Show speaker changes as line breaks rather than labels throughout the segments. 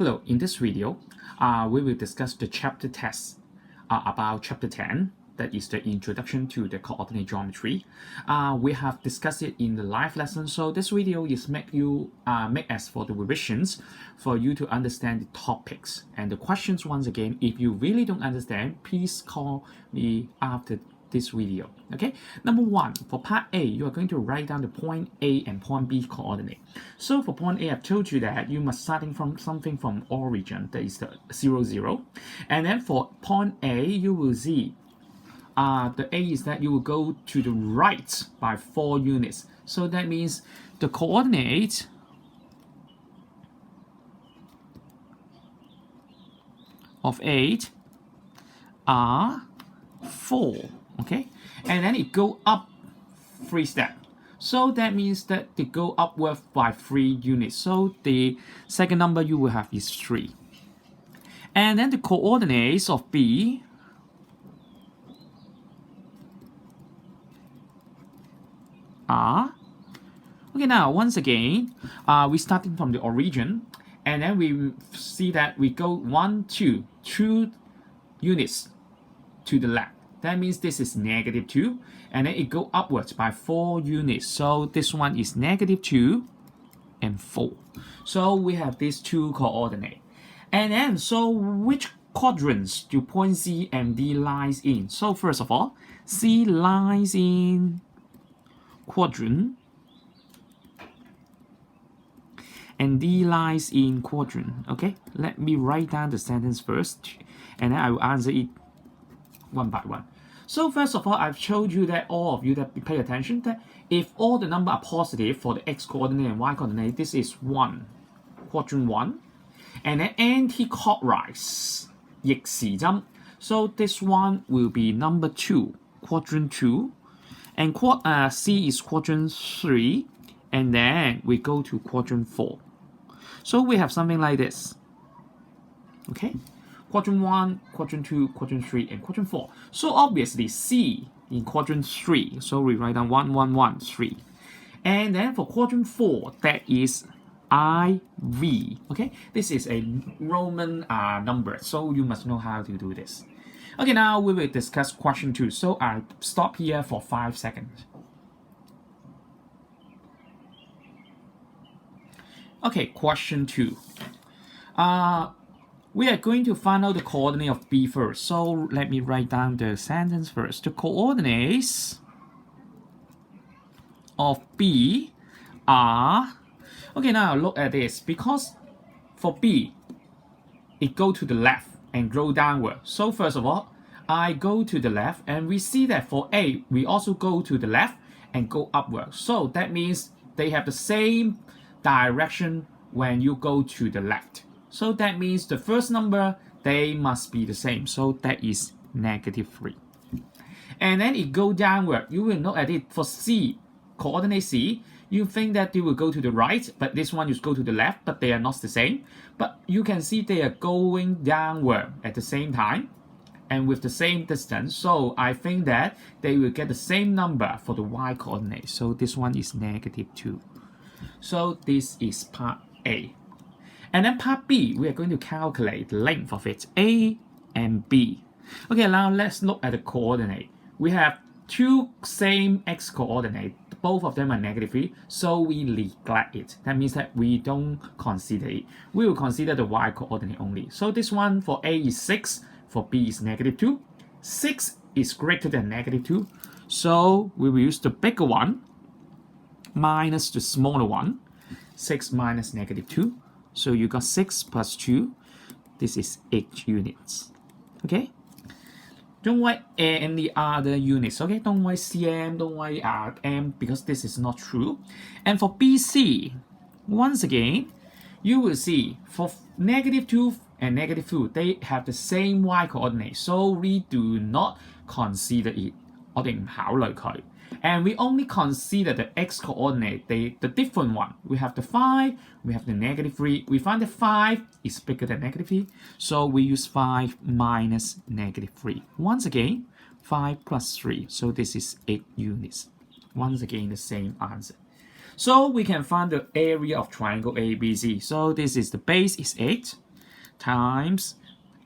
Hello, in this video, we will discuss the chapter test about chapter 10, that is the introduction to the coordinate geometry. We have discussed it in the live lesson, so this video is make as for the revisions for you to understand the topics and the questions. Once again, if you really don't understand, please call me after this video. Okay, number one, for part A, you are going to write down the point A and point B coordinate. So for point A, I've told you that you must starting from something from origin, that is the 0, 0. And then for point A, you will see the A is that you will go to the right by 4 units. So that means the coordinate of 8 are 4. Okay, and then it go up 3 steps. So that means that they go upward by 3 units. So the second number you will have is 3. And then the coordinates of B are, okay, now once again, we starting from the origin, and then we see that we go 1, 2 units to the left. That means this is -2, and then it go upwards by 4 units. So this one is -2 and 4. So we have these two coordinates. And then, so which quadrants do point C and D lies in? So first of all, C lies in quadrant, and D lies in quadrant. Okay, let me write down the sentence first, and then I will answer it one by one. So first of all, I've showed you that all of you that pay attention that if all the number are positive for the x coordinate and y coordinate, this is 1, quadrant 1, and then anti-clockwise, 逆時針. So this one will be number 2, quadrant 2, and C is quadrant 3, and then we go to quadrant 4. So we have something like this. Okay? Quadrant 1, quadrant 2, quadrant 3, and quadrant 4. So obviously C in quadrant 3. So we write down 1, 1, 1, 3. And then for quadrant 4, that is IV. Okay, this is a Roman number, so you must know how to do this. Okay, now we will discuss question 2. So I stop here for 5 seconds. Okay, question 2. We are going to find out the coordinate of B first. So let me write down the sentence first. The coordinates of B are, okay, now look at this. Because for B, it go to the left and go downward. So first of all, I go to the left, and we see that for A, we also go to the left and go upward. So that means they have the same direction when you go to the left. So that means the first number, they must be the same. So that is -3. And then it go downward. You will look at it for C, coordinate C. You think that they will go to the right, but this one is go to the left, but they are not the same. But you can see they are going downward at the same time and with the same distance. So I think that they will get the same number for the y coordinate. So this one is -2. So this is part A. And then part B, we are going to calculate the length of it, A and B. Okay, now let's look at the coordinate. We have two same x coordinate. Both of them are -3, so we neglect it. That means that we don't consider it. We will consider the y coordinate only. So this one for A is 6, for B is -2. 6 is greater than -2, so we will use the bigger one minus the smaller one. 6 minus -2. So you got 6 plus 2. This is 8 units. Okay? Don't write any other units. Okay? Don't write cm, don't write m, because this is not true. And for BC, once again, you will see for -2 and -2, they have the same y coordinate. So we do not consider it. 我哋唔考慮佢。And we only consider the x coordinate, the different one. We have the 5, we have the -3. We find that 5 is bigger than -3, so we use 5 minus -3. Once again, 5 plus 3, so this is 8 units. Once again, the same answer. So we can find the area of triangle ABC. So this is the base is 8, times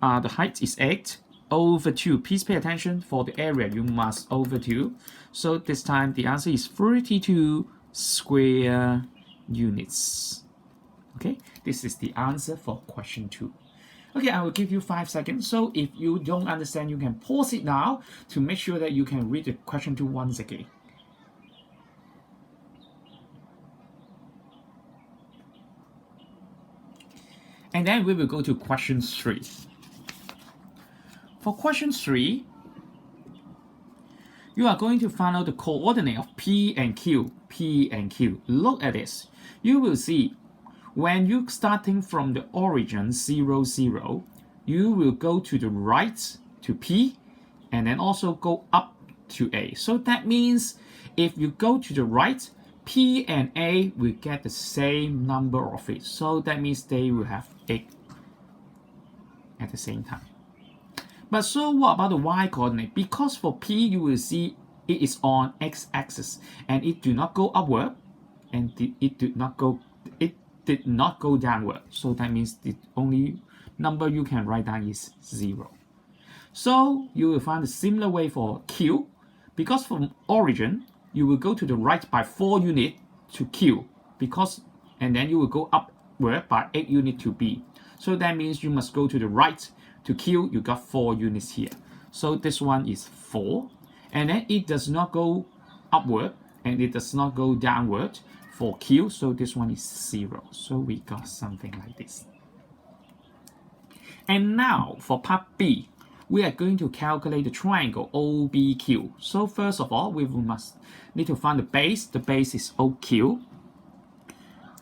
the height is 8 over 2. Please pay attention, for the area you must over 2. So this time the answer is 32 square units. Okay, this is the answer for question 2. Okay, I will give you 5 seconds. So if you don't understand, you can pause it now to make sure that you can read the question 2 once again. And then we will go to question 3. For question 3, you are going to find out the coordinate of P and Q. P and Q. Look at this. You will see when you starting from the origin 0, 0, you will go to the right to P and then also go up to A. So that means if you go to the right, P and A will get the same number of it. So that means they will have 8 at the same time. But so what about the y coordinate? Because for P you will see it is on x-axis and it do not go upward and it did not go downward. So that means the only number you can write down is 0. So you will find a similar way for Q. Because from origin you will go to the right by 4 units to Q, and then you will go upward by 8 units to B. So that means you must go to the right to Q. You got 4 units here. So this one is 4, and then it does not go upward and it does not go downward for Q. So this one is 0. So we got something like this. And now for part B, we are going to calculate the triangle OBQ. So first of all, we must need to find the base. The base is OQ.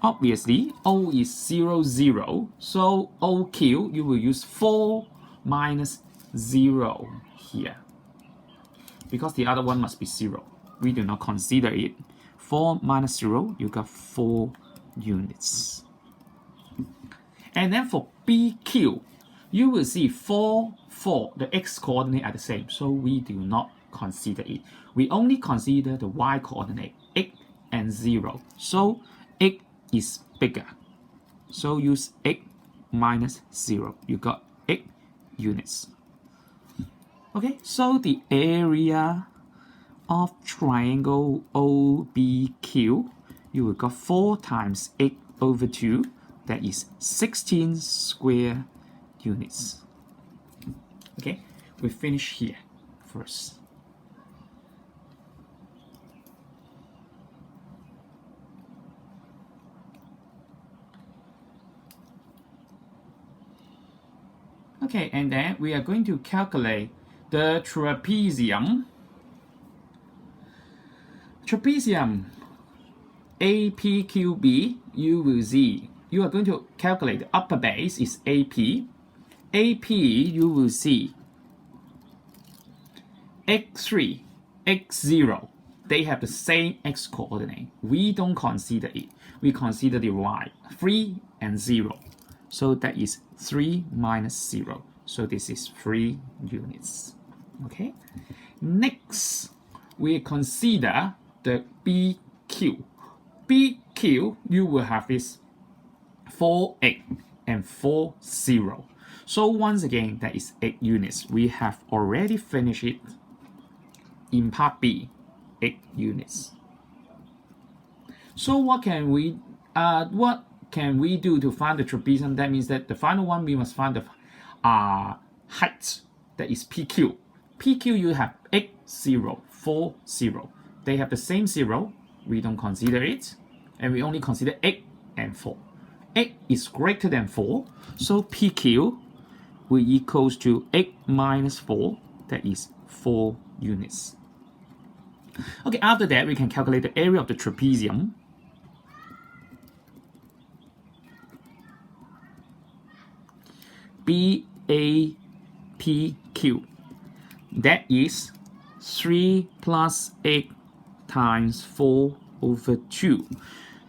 Obviously, O is 0, 0. So OQ, you will use 4 minus 0 here. Because the other one must be 0. We do not consider it. 4 minus 0, you got 4 units. And then for BQ, you will see 4, 4, the x coordinate are the same, so we do not consider it. We only consider the y coordinate, 8 and 0. So 8 is bigger. So use 8 minus 0. You got 8 units. Okay, so the area of triangle OBQ, you will got 4 times 8 over 2. That is 16 square units. Okay, we finish here first. Okay, and then we are going to calculate the trapezium. Trapezium APQB, you will see, you are going to calculate the upper base is AP. AP, you will see x3, x0, they have the same x coordinate. We don't consider it. We consider the y, 3 and 0. So that is 3 minus 0. So this is 3 units. Okay. Next, we consider the BQ. BQ, you will have this 4, 8 and 4, 0. So once again, that is 8 units. We have already finished it in part B, 8 units. So what can we do to find the trapezium? That means that the final one, we must find the height, that is PQ. PQ, you have 8, 0, 4, 0. They have the same 0. We don't consider it. And we only consider 8 and 4. 8 is greater than 4. So PQ will equals to 8 minus 4. That is 4 units. Okay, after that, we can calculate the area of the trapezium. BAPQ. That is 3 plus 8 times 4 over 2.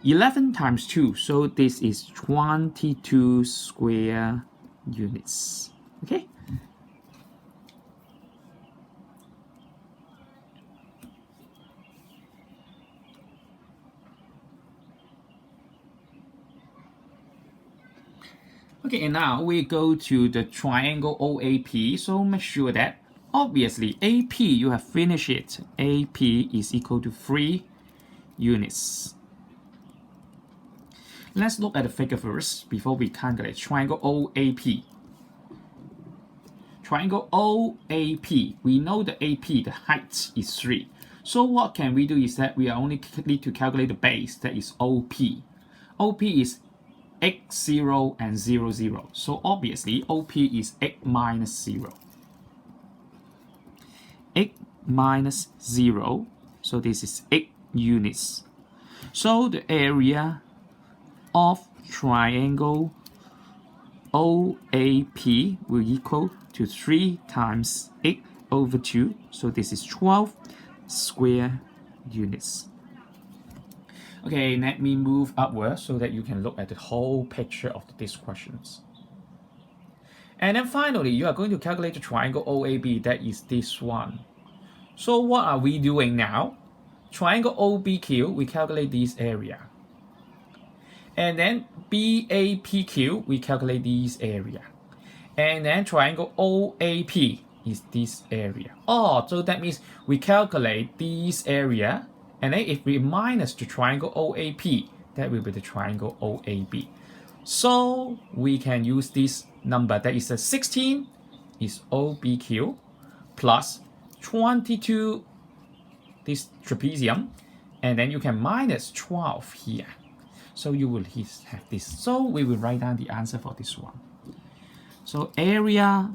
11 times 2, so this is 22 square units. Okay? Okay, and now we go to the triangle OAP. So make sure that obviously AP, you have finished it. AP is equal to 3 units. Let's look at the figure first before we calculate triangle OAP. Triangle OAP, we know the AP, the height is 3. So what can we do is that we only need to calculate the base, that is OP. OP is x0 and 0, 0. So obviously OP is x minus 0. X minus 0, so this is 8 units. So the area of triangle OAP will equal to 3 times 8 over 2. So this is 12 square units. Okay, let me move upward so that you can look at the whole picture of these questions. And then finally, you are going to calculate the triangle OAB, that is this one. So what are we doing now? Triangle OBQ, we calculate this area. And then BAPQ, we calculate this area. And then triangle OAP is this area. Oh, so that means we calculate this area. And then if we minus the triangle OAP, that will be the triangle OAB. So we can use this number, that is 16 is OBQ plus 22, this trapezium, and then you can minus 12 here. So you will have this. So we will write down the answer for this one. So area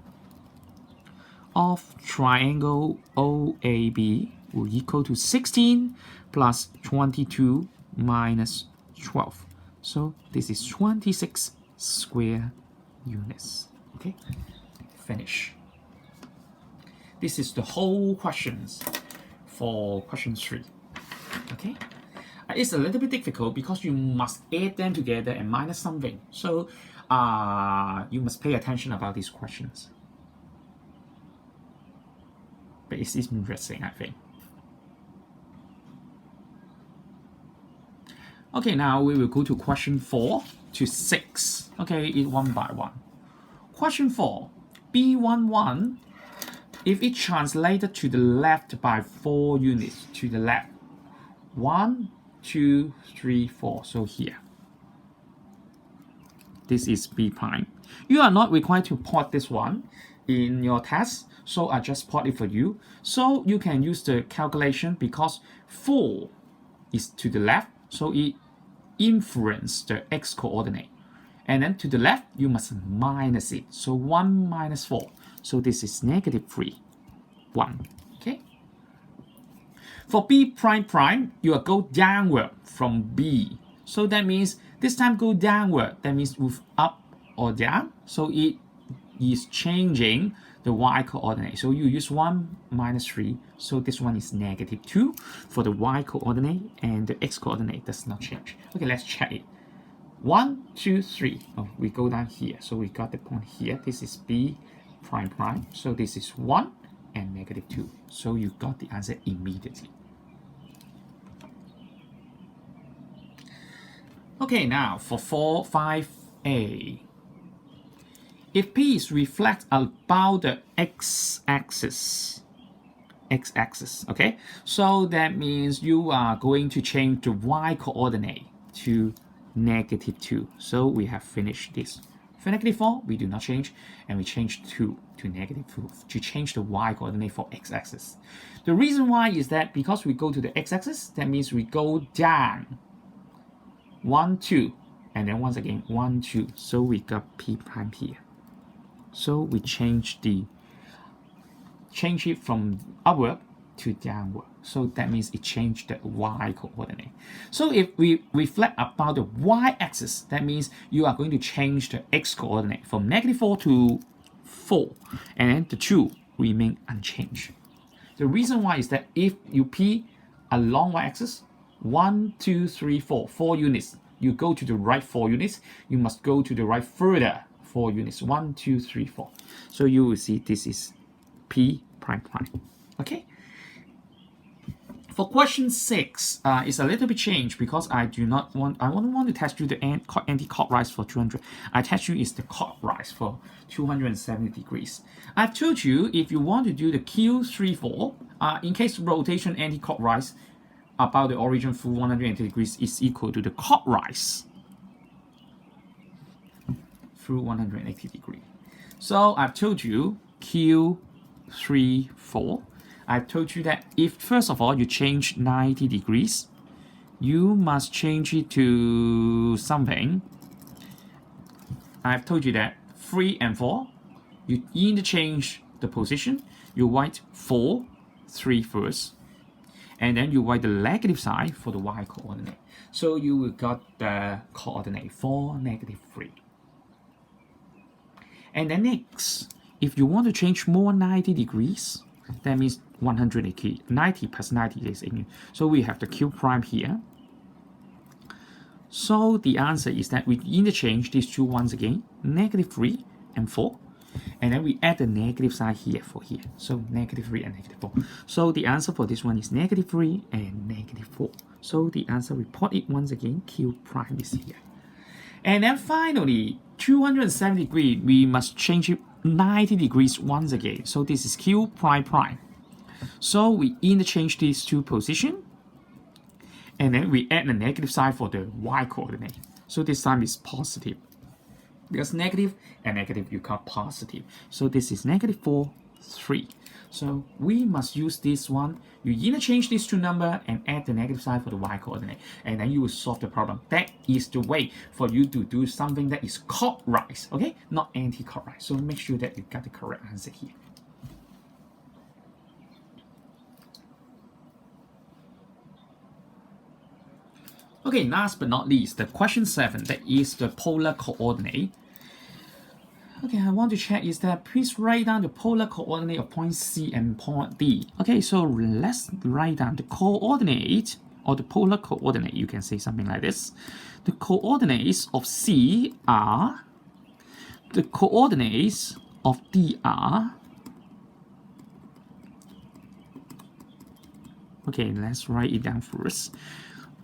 of triangle OAB will equal to 16 plus 22 minus 12. So this is 26 square units. Okay, finish. This is the whole questions for question 3. Okay, it's a little bit difficult because you must add them together and minus something. So you must pay attention about these questions. But it's interesting, I think. Okay, now we will go to question 4 to 6. Okay, it one by one. Question 4, B11, if it translated to the left by 4 units to the left. 1, 2, 3, 4. So here. This is B prime. You are not required to plot this one in your test, so I just plot it for you. So you can use the calculation because 4 is to the left, so it influences the x coordinate. And then to the left, you must minus it. So 1 minus 4. So this is negative 3. 1. Okay. For B prime prime, you will go downward from B. So that means this time go downward. That means move up or down. So it is changing the y coordinate. So you use 1 minus 3. So this one is negative 2 for the y coordinate, and the x coordinate does not change. Okay, let's check it. 1, 2, 3. Oh, we go down here. So we got the point here. This is B prime prime. So this is 1 and negative 2. So you got the answer immediately. Okay, now for 4, 5A. If P is reflect about the x-axis, okay? So that means you are going to change the y coordinate to negative 2. So we have finished this. For negative 4, we do not change, and we change 2 to negative 2 to change the y coordinate for x-axis. The reason why is that because we go to the x-axis, that means we go down 1, 2, and then once again 1, 2. So we got P prime here. So we change it from upward to downward. So that means it changed the y coordinate. So if we reflect about the y-axis, that means you are going to change the x coordinate from negative 4 to 4, and then the 2 remain unchanged. The reason why is that if you P along y-axis, 1, 2, 3, 4, 4 units, you go to the right 4 units, you must go to the right further 4 units. 1, 2, 3, 4. So you will see this is P prime prime. Okay. For question 6, it's a little bit changed because I don't want to test you the anti-clockwise for 200. I test you is the clockwise for 270 degrees. I've told you if you want to do the Q34, in case rotation anti-clockwise about the origin through 180 degrees is equal to the clockwise through 180 degrees. So I've told you Q34. I've told you that if first of all you change 90 degrees, you must change it to something. I've told you that 3 and 4, you interchange the position. You write 4, 3 first, and then you write the negative sign for the y coordinate. So you will got the coordinate 4, negative 3. And then next, if you want to change more 90 degrees, that means 180, 90 plus 90 is 80. So we have the Q prime here. So the answer is that we interchange these two ones again, negative 3 and 4. And then we add the negative sign here for here. So negative 3 and negative 4. So the answer for this one is negative 3 and negative 4. So the answer, we plot it once again, Q prime is here. And then finally, 270 degrees, we must change it 90 degrees once again. So this is Q prime prime. So we interchange these two positions, and then we add the negative sign for the y coordinate. So this time is positive. Because negative and negative, you got positive. So this is negative 4, 3. So we must use this one. You interchange these two numbers and add the negative sign for the y coordinate, and then you will solve the problem. That is the way for you to do something that is clockwise, okay? Not anti-clockwise. So make sure that you got the correct answer here. Okay, last but not least, the question 7, that is the polar coordinate. Okay, I want to check is that please write down the polar coordinate of point C and point D. Okay, so let's write down the coordinate or the polar coordinate. You can say something like this. The coordinates of C are, the coordinates of D are, okay, let's write it down first.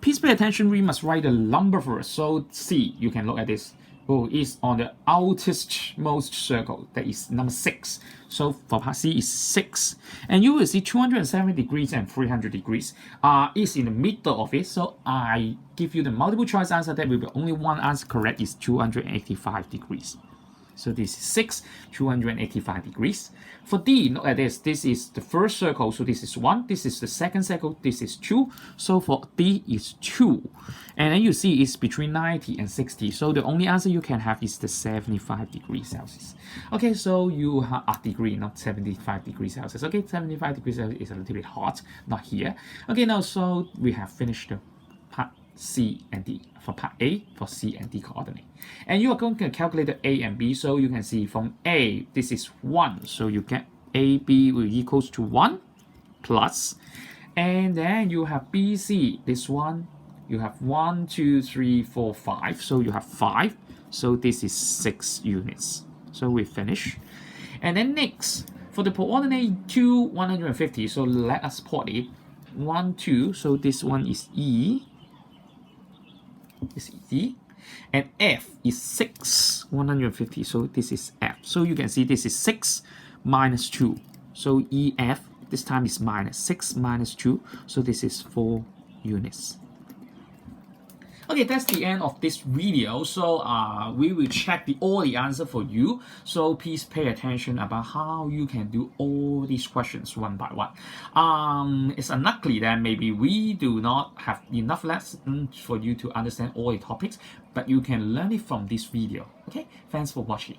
Please pay attention, we must write the number first. So C, you can look at this. Oh, is on the outermost circle, that is number 6. So for part C is 6. And you will see 270 degrees and 300 degrees is in the middle of it. So I give you the multiple choice answer that will be only one answer correct is 285 degrees. So this is 6, 285 degrees. For D, look at this. This is the first circle, so this is 1. This is the second circle, this is 2. So for D is 2. And then you see it's between 90 and 60. So the only answer you can have is the 75 degrees Celsius. Okay, so you have a degree, not 75 degrees Celsius. Okay, 75 degrees Celsius is a little bit hot, not here. Okay, now so we have finished the part C and D for part A for C and D coordinate. And you are going to calculate the A and B, so you can see from A, this is 1, so you get AB will equals to 1 plus, and then you have BC, this one, you have 1, 2, 3, 4, 5, so you have 5, so this is 6 units. So we finish. And then next, for the coordinate 2, 150, so let us plot it. 1, 2, so this one is E. This is E, and F is 6, 150, so this is F. So you can see this is 6 minus 2, so EF this time is minus 6 minus 2, so this is 4 units. Okay, that's the end of this video. So we will check all the answer for you. So please pay attention about how you can do all these questions one by one. It's unlikely that maybe we do not have enough lessons for you to understand all the topics, but you can learn it from this video. Okay, thanks for watching.